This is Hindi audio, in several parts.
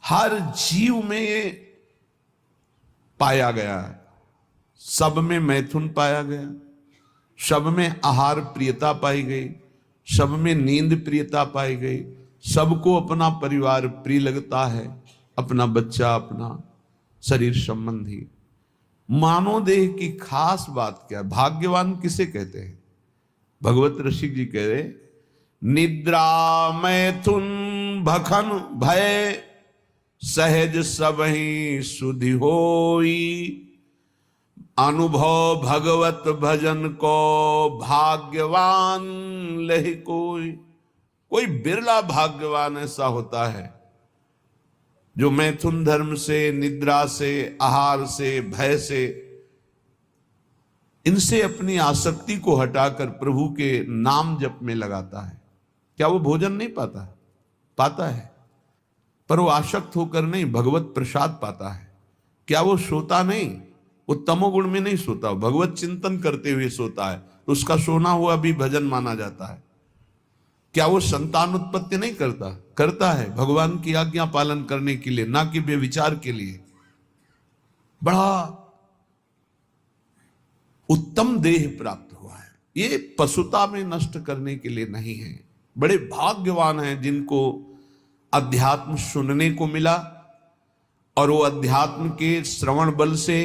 हर जीव में ये पाया गया है, सब में मैथुन पाया गया, सब में आहार प्रियता पाई गई, सब में नींद प्रियता पाई गई, सबको अपना परिवार प्रिय लगता है, अपना बच्चा, अपना शरीर संबंधी। मानव देह की खास बात क्या है? भाग्यवान किसे कहते हैं? भगवत ऋषि जी कह रहे, निद्रा मैथुन भखन भय सहज सबहि सुधि होई, अनुभव भगवत भजन को भाग्यवान लहि कोई। कोई बिरला भाग्यवान ऐसा होता है जो मैथुन धर्म से, निद्रा से, आहार से, भय से, इनसे अपनी आसक्ति को हटाकर प्रभु के नाम जप में लगाता है। क्या वो भोजन नहीं पाता? पाता है, पर वो आसक्त होकर नहीं, भगवत प्रसाद पाता है। क्या वो सोता नहीं? वो तमोगुण में नहीं सोता, भगवत चिंतन करते हुए सोता है, तो उसका सोना हुआ भी भजन माना जाता है। क्या वो संतान उत्पत्ति नहीं करता? करता है, भगवान की आज्ञा पालन करने के लिए, ना कि बेविचार के लिए। बड़ा उत्तम देह प्राप्त हुआ है, ये पशुता में नष्ट करने के लिए नहीं है। बड़े भाग्यवान हैं जिनको अध्यात्म सुनने को मिला, और वो अध्यात्म के श्रवण बल से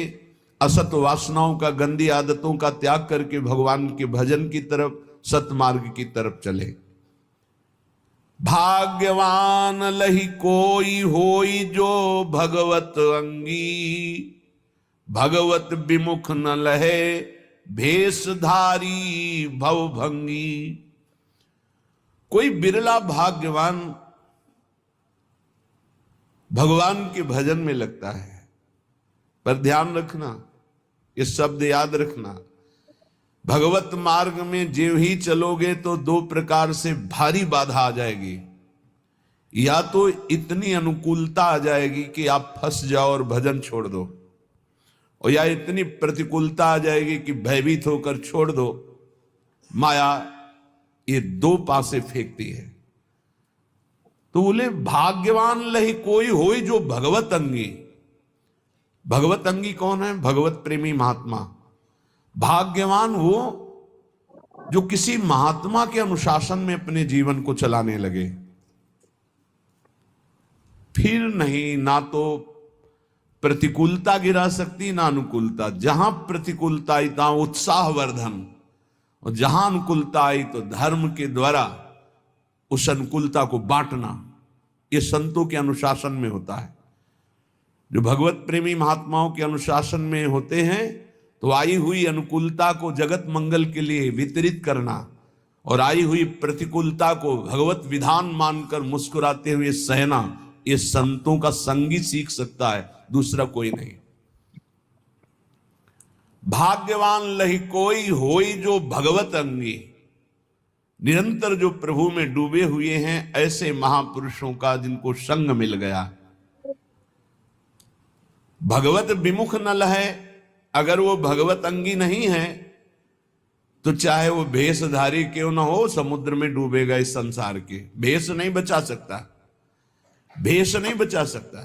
असत वासनाओं का, गंदी आदतों का त्याग करके भगवान के भजन की तरफ, सतमार्ग की तरफ चले। भाग्यवान लहि कोई होई जो भगवत अंगी, भगवत विमुख न लहे भेषधारी भवभंगी। कोई बिरला भाग्यवान भगवान के भजन में लगता है। पर ध्यान रखना, ये शब्द याद रखना, भगवत मार्ग में जो ही चलोगे तो दो प्रकार से भारी बाधा आ जाएगी। या तो इतनी अनुकूलता आ जाएगी कि आप फंस जाओ और भजन छोड़ दो, और या इतनी प्रतिकूलता आ जाएगी कि भयभीत होकर छोड़ दो। माया ये दो पासे फेंकती है। तो बोले भाग्यवान लहि कोई होई जो भगवत अंगी। भगवत अंगी कौन है? भगवत प्रेमी महात्मा। भाग्यवान वो जो किसी महात्मा के अनुशासन में अपने जीवन को चलाने लगे। फिर नहीं, ना तो प्रतिकूलता गिरा सकती, ना अनुकूलता। जहां प्रतिकूलता आई तहां उत्साहवर्धन, और जहां अनुकूलता आई तो धर्म के द्वारा उस अनुकूलता को बांटना। ये संतों के अनुशासन में होता है। जो भगवत प्रेमी महात्माओं के अनुशासन में होते हैं तो आई हुई अनुकूलता को जगत मंगल के लिए वितरित करना, और आई हुई प्रतिकूलता को भगवत विधान मानकर मुस्कुराते हुए सहना, ये संतों का संगी सीख सकता है, दूसरा कोई नहीं। भाग्यवान लहि कोई होई जो भगवत अंगी। निरंतर जो प्रभु में डूबे हुए हैं ऐसे महापुरुषों का जिनको संग मिल गया। भगवत विमुख न लहे, अगर वो भगवत अंगी नहीं है तो चाहे वो भेषधारी क्यों ना हो, समुद्र में डूबेगा। इस संसार के भेष नहीं बचा सकता, भेष नहीं बचा सकता,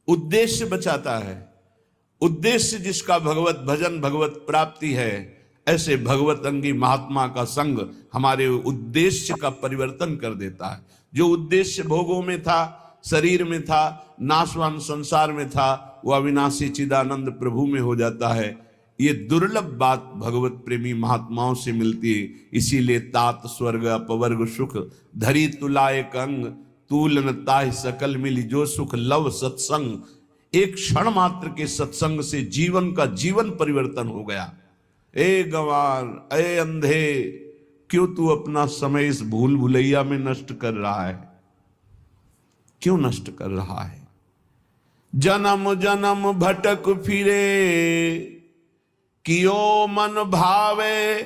उद्देश्य बचाता है। उद्देश्य जिसका भगवत भजन, भगवत प्राप्ति है, ऐसे भगवत अंगी महात्मा का संग हमारे उद्देश्य का परिवर्तन कर देता है। जो उद्देश्य भोगों में था, शरीर में था, नाशवान संसार में था, वह अविनाशी चिदानंद प्रभु में हो जाता है। ये दुर्लभ बात भगवत प्रेमी महात्माओं से मिलती है। इसीलिए तात स्वर्ग अपवर्ग सुख धरी तुलाए कंग, तूल न ताहि सकल मिली जो सुख लव सत्संग। एक क्षण मात्र के सत्संग से जीवन का जीवन परिवर्तन हो गया। ए गंवार, ए अंधे, क्यों तू अपना समय इस भूल भुलैया में नष्ट कर रहा है? क्यों नष्ट कर रहा है? जन्म जन्म भटक फिरे, कियो मन भावे,